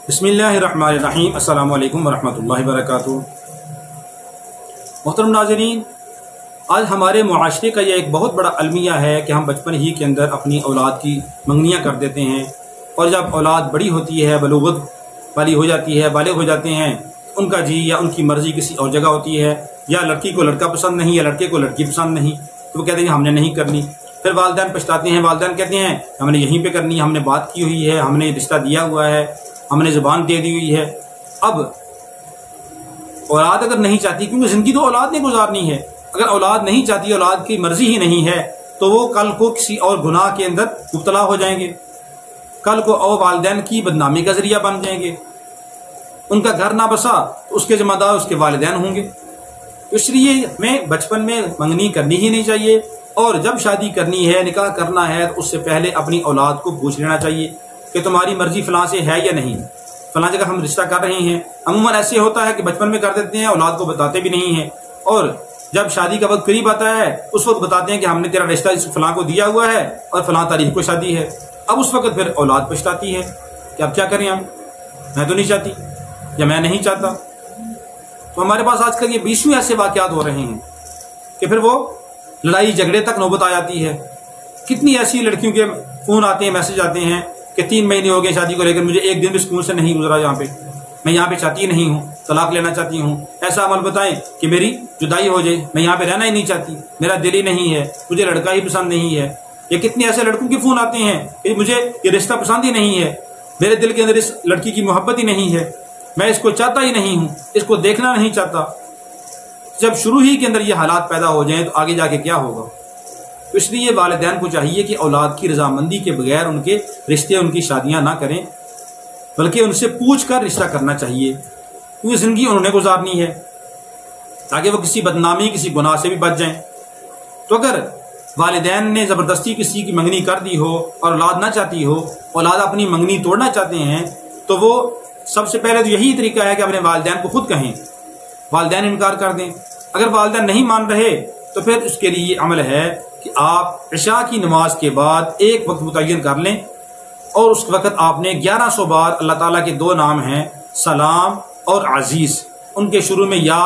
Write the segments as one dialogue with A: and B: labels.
A: बिस्मिल्लाहिर्रहमानिर्रहीम। अस्सलामु अलैकुम वरहमतुल्लाहि वबरकातुहू। मोहतरम नाज़रीन, आज हमारे मुआशरे का यह एक बहुत बड़ा अलमिया है कि हम बचपन ही के अंदर अपनी औलाद की मंगनियाँ कर देते हैं, और जब औलाद बड़ी होती है, बलूगत वाली हो जाती है, बालिग हो जाते हैं, उनका जी या उनकी मर्जी किसी और जगह होती है, या लड़की को लड़का पसंद नहीं या लड़के को लड़की पसंद नहीं, तो वो कहते हैं हमने नहीं करनी। फिर वालिदैन पछताते हैं, वालिदैन कहते हैं हमने यहीं पे करनी है, हमने बात की हुई है, हमने रिश्ता दिया हुआ है, हमने ज़ुबान दे दी हुई है। अब औलाद अगर नहीं चाहती, क्योंकि ज़िंदगी तो औलाद ने गुजारनी है, अगर औलाद नहीं चाहती, औलाद की मर्जी ही नहीं है, तो वो कल को किसी और गुनाह के अंदर मुब्तला हो जाएंगे, कल को और वालिदैन की बदनामी का जरिया बन जाएंगे। उनका घर ना बसा तो उसके जिम्मेदार उसके वालिदैन होंगे। तो इसलिए हमें बचपन में मंगनी करनी ही नहीं चाहिए, और जब शादी करनी है, निकाह करना है, तो उससे पहले अपनी औलाद को पूछ लेना चाहिए कि तुम्हारी मर्जी फलां से है या नहीं, फलां जगह हम रिश्ता कर रहे हैं। अमूमन ऐसे होता है कि बचपन में कर देते हैं, औलाद को बताते भी नहीं है, और जब शादी का वक्त करीब आता है उस वक्त बताते हैं कि हमने तेरा रिश्ता इस फलां को दिया हुआ है और फलां तारीख को शादी है। अब उस वक्त फिर औलाद पछताती है कि अब क्या करें, हम मैं तो नहीं चाहती या मैं नहीं चाहता। तो हमारे पास आजकल ये 20वें ऐसे वाकयात हो रहे हैं कि फिर वो लड़ाई झगड़े तक नौबत आ जाती है। कितनी ऐसी लड़कियों के फोन आते हैं, मैसेज आते हैं कि 3 महीने हो गए शादी को लेकर, मुझे एक दिन भी स्कूल से नहीं गुजरा, यहाँ पे मैं यहाँ पे चाहती नहीं हूँ, तलाक लेना चाहती हूँ, ऐसा अमल बताएं कि मेरी जुदाई हो जाए, मैं यहाँ पे रहना ही नहीं चाहती, मेरा दिल ही नहीं है, मुझे लड़का ही पसंद नहीं है। ये कितने ऐसे लड़कों के फोन आते हैं कि मुझे ये रिश्ता पसंद ही नहीं है, मेरे दिल के अंदर इस लड़की की मोहब्बत ही नहीं है, मैं इसको चाहता ही नहीं हूँ, इसको देखना नहीं चाहता। जब शुरू ही के अंदर ये हालात पैदा हो जाएं तो आगे जाके क्या होगा। तो इसलिए वालिदैन को चाहिए कि औलाद की रजामंदी के बगैर उनके रिश्ते, उनकी शादियां ना करें, बल्कि उनसे पूछ कर रिश्ता करना चाहिए, क्योंकि जिंदगी उन्होंने गुजारनी है, ताकि वो किसी बदनामी, किसी गुनाह से भी बच जाएं। तो अगर वालिदैन ने जबरदस्ती किसी की मंगनी कर दी हो और औलाद ना चाहती हो, औलाद अपनी मंगनी तोड़ना चाहते हैं, तो वो सबसे पहले तो यही तरीका है कि अपने वालिदैन को खुद कहें, वालिदैन इनकार कर दें। अगर वालिदैन नहीं मान रहे तो फिर उसके लिए अमल है कि आप इशा की नमाज के बाद एक वक्त मुतय्यन कर लें, और उस वक्त आपने 1100 बार अल्लाह ताला के 2 नाम हैं सलाम और अजीज, उनके शुरू में या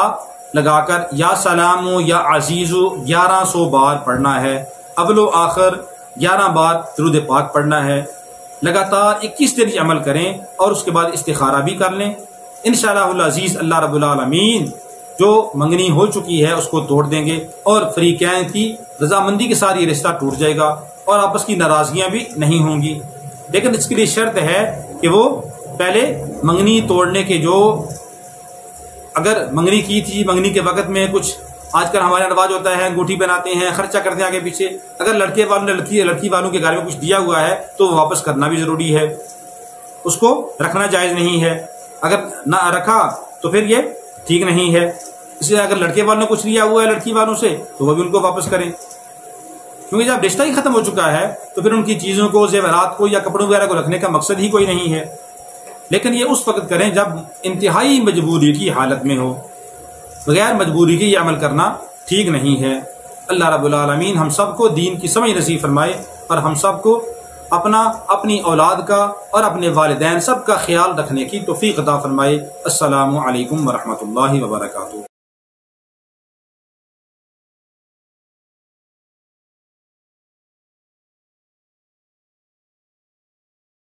A: लगाकर या सलामो या अजीजो 1100 बार पढ़ना है। अवलो आखिर 11 बार दुरूद पाक पढ़ना है। लगातार 21 दिन अमल करें, और उसके बाद इस्तिखारा भी कर लें। इंशाअल्लाह अजीज अल्लाह रब्बुल आलमीन जो मंगनी हो चुकी है उसको तोड़ देंगे, और फरीकैन की रजामंदी के साथ ये रिश्ता टूट जाएगा, और आपस की नाराजगियां भी नहीं होंगी। लेकिन इसके लिए शर्त है कि वो पहले मंगनी तोड़ने के, जो अगर मंगनी की थी, मंगनी के वक्त में कुछ आजकल हमारे रिवाज होता है, अंगूठी पहनाते हैं, खर्चा करते हैं आगे पीछे, अगर लड़के वालों ने लड़की वालों के घर में कुछ दिया हुआ है तो वापस करना भी जरूरी है, उसको रखना जायज नहीं है। अगर ना रखा तो फिर ये ठीक नहीं है। इसलिए अगर लड़के वालों ने कुछ लिया हुआ है लड़की वालों से तो वो भी उनको वापस करें, क्योंकि जब रिश्ता ही खत्म हो चुका है तो फिर उनकी चीजों को, जेवरात को या कपड़ों वगैरह को रखने का मकसद ही कोई नहीं है। लेकिन ये उस वक्त करें जब इंतहाई मजबूरी की हालत में हो, बगैर मजबूरी के ये अमल करना ठीक नहीं है। अल्लाह रब्बुल आलमीन हम सबको दीन की समझ नसीब फरमाए, और हम सबको अपनी औलाद का और अपने वालिदैन सबका ख्याल रखने की तौफीक अता फरमाए। अस्सलामु अलैकुम वरहमतुल्लाहि वबरकातुहू।